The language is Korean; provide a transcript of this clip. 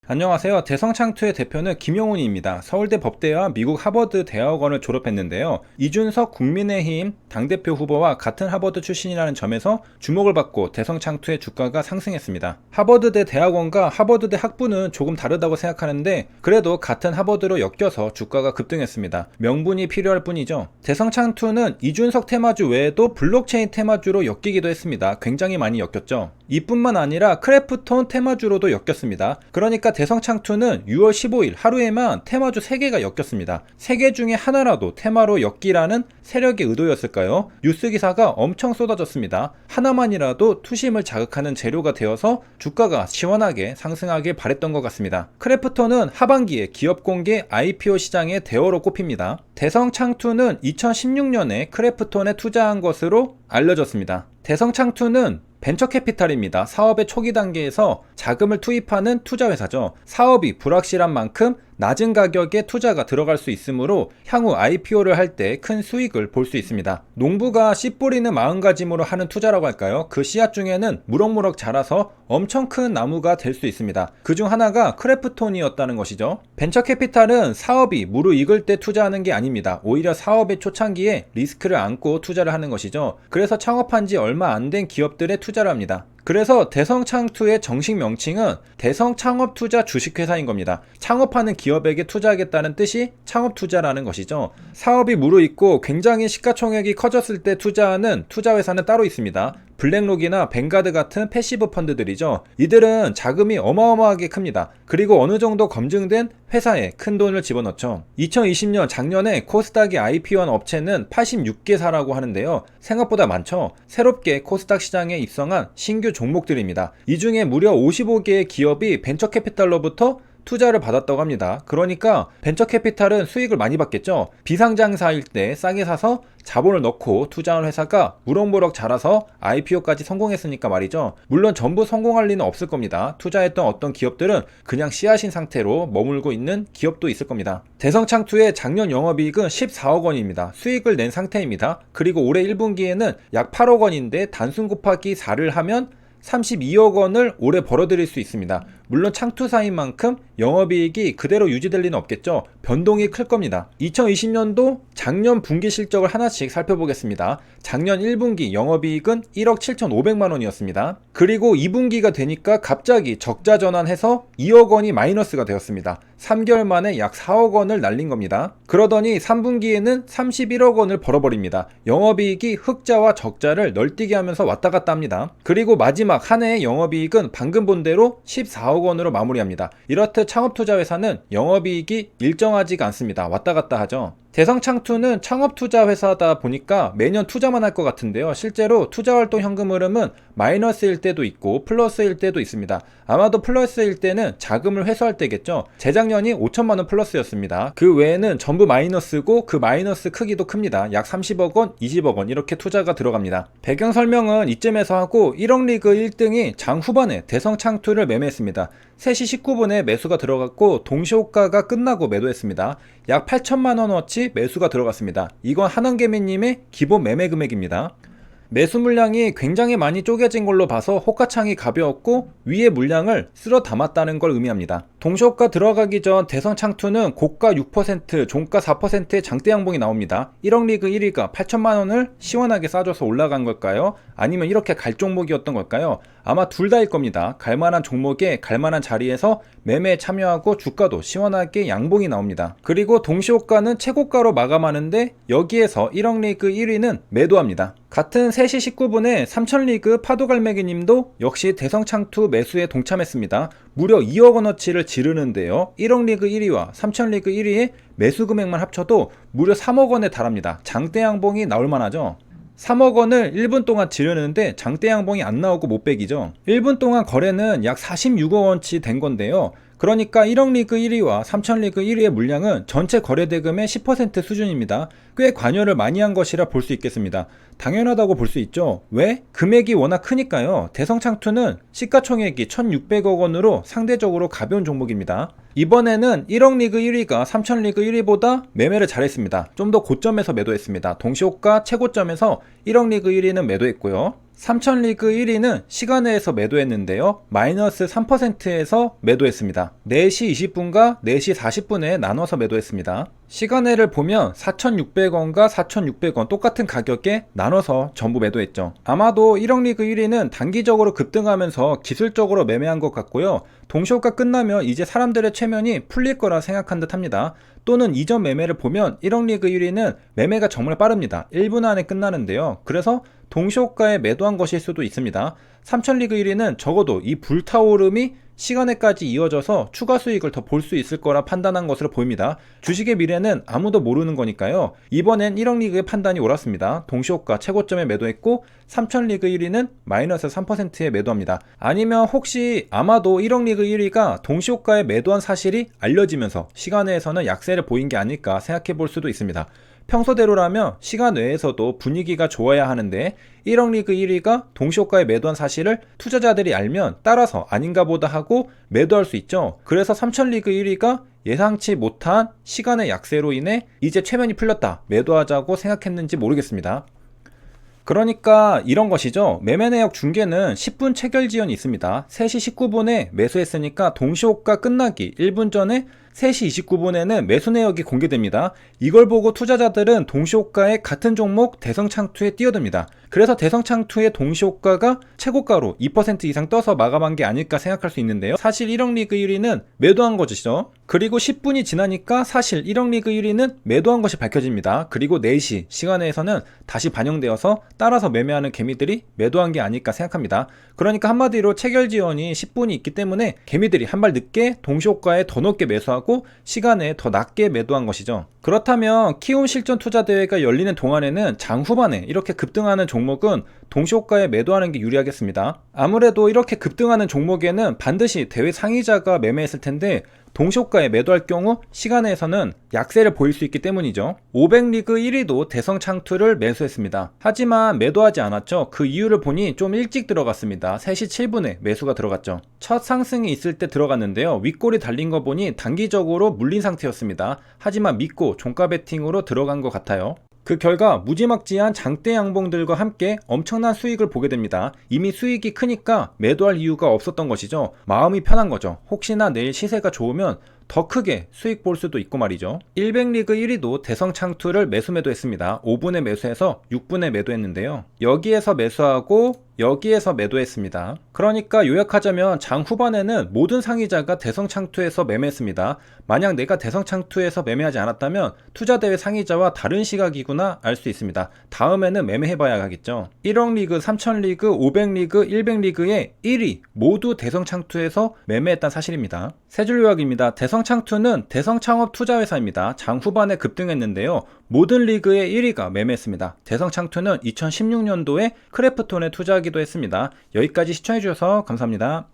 안녕하세요. 대성창투의 대표는 김용훈입니다. 서울대 법대와 미국 하버드 대학원을 졸업했는데요. 이준석 국민의힘 당대표 후보와 같은 하버드 출신이라는 점에서 주목을 받고 대성창투의 주가가 상승했습니다. 하버드대 대학원과 하버드대 학부는 조금 다르다고 생각하는데 그래도 같은 하버드로 엮여서 주가가 급등했습니다. 명분이 필요할 뿐이죠. 대성창투는 이준석 테마주 외에도 블록체인 테마주로 엮이기도 했습니다. 굉장히 많이 엮였죠. 이뿐만 아니라 크래프톤 테마주로도 엮였습니다. 그러니까 대성창투는 6월 15일 하루에만 테마주 3개가 엮였습니다. 3개 중에 하나라도 테마로 엮기라는 세력의 의도였을까요? 뉴스 기사가 엄청 쏟아졌습니다. 하나만이라도 투심을 자극하는 재료가 되어서 주가가 시원하게 상승하길 바랬던 것 같습니다. 크래프톤은 하반기에 기업 공개 IPO 시장의 대어로 꼽힙니다. 대성창투는 2016년에 크래프톤에 투자한 것으로 알려졌습니다. 대성창투는 벤처캐피탈입니다. 사업의 초기 단계에서 자금을 투입하는 투자회사죠. 사업이 불확실한 만큼 낮은 가격에 투자가 들어갈 수 있으므로 향후 IPO를 할 때 큰 수익을 볼 수 있습니다. 농부가 씨 뿌리는 마음가짐으로 하는 투자라고 할까요? 그 씨앗 중에는 무럭무럭 자라서 엄청 큰 나무가 될 수 있습니다. 그중 하나가 크래프톤이었다는 것이죠. 벤처캐피탈은 사업이 무르익을 때 투자하는 게 아닙니다. 오히려 사업의 초창기에 리스크를 안고 투자를 하는 것이죠. 그래서 창업한 지 얼마 안 된 기업들에 투자를 합니다. 그래서 대성창투의 정식 명칭은 대성창업투자 주식회사인 겁니다. 창업하는 기업에게 투자하겠다는 뜻이 창업투자라는 것이죠. 사업이 무르익고 굉장히 시가총액이 커졌을 때 투자하는 투자회사는 따로 있습니다. 블랙록이나 뱅가드 같은 패시브 펀드들이죠. 이들은 자금이 어마어마하게 큽니다. 그리고 어느 정도 검증된 회사에 큰 돈을 집어넣죠. 2020년 작년에 코스닥이 IPO한 업체는 86개사라고 하는데요. 생각보다 많죠. 새롭게 코스닥 시장에 입성한 신규 종목들입니다. 이 중에 무려 55개의 기업이 벤처캐피탈로부터 투자를 받았다고 합니다. 그러니까 벤처캐피탈은 수익을 많이 받겠죠. 비상장사일 때 싸게 사서 자본을 넣고 투자한 회사가 무럭무럭 자라서 IPO까지 성공했으니까 말이죠. 물론 전부 성공할 리는 없을 겁니다. 투자했던 어떤 기업들은 그냥 씨앗인 상태로 머물고 있는 기업도 있을 겁니다. 대성창투의 작년 영업이익은 14억 원입니다. 수익을 낸 상태입니다. 그리고 올해 1분기에는 약 8억 원인데 단순 곱하기 4를 하면 32억 원을 올해 벌어들일 수 있습니다. 물론 창투사인 만큼 영업이익이 그대로 유지될 리는 없겠죠. 변동이 클 겁니다. 2020년도 작년 분기 실적을 하나씩 살펴보겠습니다. 작년 1분기 영업이익은 1억 7,500만 원이었습니다. 그리고 2분기가 되니까 갑자기 적자 전환해서 2억 원이 마이너스가 되었습니다. 3개월 만에 약 4억 원을 날린 겁니다. 그러더니 3분기에는 31억 원을 벌어버립니다. 영업이익이 흑자와 적자를 널뛰게 하면서 왔다 갔다 합니다. 그리고 마지막 한 해의 영업이익은 방금 본 대로 14억 원으로 마무리합니다. 이렇듯 창업투자회사는 영업이익이 일정하지가 않습니다. 왔다 갔다 하죠. 대성창투는 창업투자 회사다 보니까 매년 투자만 할 것 같은데요. 실제로 투자활동 현금 흐름은 마이너스일 때도 있고 플러스일 때도 있습니다. 아마도 플러스일 때는 자금을 회수할 때겠죠. 재작년이 5천만 원 플러스였습니다. 그 외에는 전부 마이너스고 그 마이너스 크기도 큽니다. 약 30억 원, 20억 원 이렇게 투자가 들어갑니다. 배경 설명은 이쯤에서 하고 1억 리그 1등이 장 후반에 대성창투를 매매했습니다. 3시 19분에 매수가 들어갔고 동시호가가 끝나고 매도했습니다. 약 8천만 원어치 매수가 들어갔습니다. 이건 한원개미님의 기본 매매 금액입니다. 매수 물량이 굉장히 많이 쪼개진 걸로 봐서 호가창이 가벼웠고 위에 물량을 쓸어 담았다는 걸 의미합니다. 동시호가 들어가기 전 대성창투는 고가 6%, 종가 4%의 장대 양봉이 나옵니다. 1억 리그 1위가 8천만 원을 시원하게 싸줘서 올라간 걸까요? 아니면 이렇게 갈 종목이었던 걸까요? 아마 둘 다일 겁니다. 갈만한 종목에 갈만한 자리에서 매매에 참여하고 주가도 시원하게 양봉이 나옵니다. 그리고 동시호가는 최고가로 마감하는데 여기에서 1억 리그 1위는 매도합니다. 같은 3시 19분에 3000리그 파도갈매기님도 역시 대성창투 매수에 동참했습니다. 무려 2억 원어치를 지르는데요. 1억 리그 1위와 3000리그 1위의 매수 금액만 합쳐도 무려 3억 원에 달합니다. 장대 양봉이 나올 만하죠. 3억 원을 1분 동안 지르는데 장대 양봉이 안 나오고 못 빼기죠. 1분 동안 거래는 약 46억 원치 된 건데요. 그러니까 1억 리그 1위와 3000 리그 1위의 물량은 전체 거래 대금의 10% 수준입니다. 꽤 관여를 많이 한 것이라 볼 수 있겠습니다. 당연하다고 볼 수 있죠. 왜? 금액이 워낙 크니까요. 대성창투는 시가총액이 1600억 원으로 상대적으로 가벼운 종목입니다. 이번에는 1억 리그 1위가 3000 리그 1위보다 매매를 잘했습니다. 좀 더 고점에서 매도했습니다. 동시호가 최고점에서 1억 리그 1위는 매도했고요. 삼천리그 1위는 시간외에서 매도했는데요. 마이너스 3%에서 매도했습니다. 4시 20분과 4시 40분에 나눠서 매도했습니다. 시간외를 보면 4,600원과 4,600원 똑같은 가격에 나눠서 전부 매도했죠. 아마도 1억 리그 1위는 단기적으로 급등하면서 기술적으로 매매한 것 같고요. 동시효과 끝나면 이제 사람들의 최면이 풀릴 거라 생각한 듯 합니다. 또는 이전 매매를 보면 1억 리그 1위는 매매가 정말 빠릅니다. 1분 안에 끝나는데요. 그래서 동시효과에 매도한 것일 수도 있습니다. 삼천리그 1위는 적어도 이 불타오름이 시간에까지 이어져서 추가 수익을 더 볼 수 있을 거라 판단한 것으로 보입니다. 주식의 미래는 아무도 모르는 거니까요. 이번엔 1억 리그의 판단이 옳았습니다. 동시효과 최고점에 매도했고 삼천리그 1위는 마이너스 3%에 매도합니다. 아니면 혹시 아마도 1억 리그 1위가 동시효과에 매도한 사실이 알려지면서 시간외에서는 약세를 보인 게 아닐까 생각해 볼 수도 있습니다. 평소대로라면 시간 외에서도 분위기가 좋아야 하는데 1억 리그 1위가 동시효과에 매도한 사실을 투자자들이 알면 따라서 아닌가 보다 하고 매도할 수 있죠. 그래서 삼천리그 1위가 예상치 못한 시간의 약세로 인해 이제 최면이 풀렸다, 매도하자고 생각했는지 모르겠습니다. 그러니까 이런 것이죠. 매매 내역 중계는 10분 체결 지연이 있습니다. 3시 19분에 매수했으니까 동시효과 끝나기 1분 전에 3시 29분에는 매수 내역이 공개됩니다. 이걸 보고 투자자들은 동시효과의 같은 종목 대성창투에 뛰어듭니다. 그래서 대성창투의 동시효과가 최고가로 2% 이상 떠서 마감한 게 아닐까 생각할 수 있는데요. 사실 1억 리그 1위는 매도한 것이죠. 그리고 10분이 지나니까 사실 1억 리그 1위는 매도한 것이 밝혀집니다. 그리고 4시 시간에서는 다시 반영되어서 따라서 매매하는 개미들이 매도한 게 아닐까 생각합니다. 그러니까 한마디로 체결 지연이 10분이 있기 때문에 개미들이 한 발 늦게 동시효과에 더 높게 매수하고 시간에 더 낮게 매도한 것이죠. 그렇다면 키움 실전 투자 대회가 열리는 동안에는 장 후반에 이렇게 급등하는 종목은 동시효과에 매도하는 게 유리하겠습니다. 아무래도 이렇게 급등하는 종목에는 반드시 대회 상위자가 매매했을 텐데 동시효과에 매도할 경우 시간에서는 약세를 보일 수 있기 때문이죠. 500리그 1위도 대성창투를 매수했습니다. 하지만 매도하지 않았죠. 그 이유를 보니 좀 일찍 들어갔습니다. 3시 7분에 매수가 들어갔죠. 첫 상승이 있을 때 들어갔는데요. 윗골이 달린 거 보니 단기적으로 물린 상태였습니다. 하지만 믿고 종가 베팅으로 들어간 것 같아요. 그 결과 무지막지한 장대 양봉들과 함께 엄청난 수익을 보게 됩니다. 이미 수익이 크니까 매도할 이유가 없었던 것이죠. 마음이 편한 거죠. 혹시나 내일 시세가 좋으면 더 크게 수익 볼 수도 있고 말이죠. 100리그 1위도 대성창투를 매수 매도했습니다. 5분에 매수해서 6분에 매도했는데요. 여기에서 매수하고 여기에서 매도했습니다. 그러니까 요약하자면 장 후반에는 모든 상위자가 대성창투에서 매매했습니다. 만약 내가 대성창투에서 매매하지 않았다면 투자대회 상위자와 다른 시각이구나 알 수 있습니다. 다음에는 매매해봐야 하겠죠. 1억 리그, 3000리그, 500리그, 100리그의 1위 모두 대성창투에서 매매했다는 사실입니다. 세 줄 요약입니다. 대성창투는 대성창업 투자회사입니다. 장 후반에 급등했는데요. 모든 리그의 1위가 매매했습니다. 대성창투는 2016년도에 크래프톤에 투자하기도 했습니다. 여기까지 시청해주셔서 감사합니다.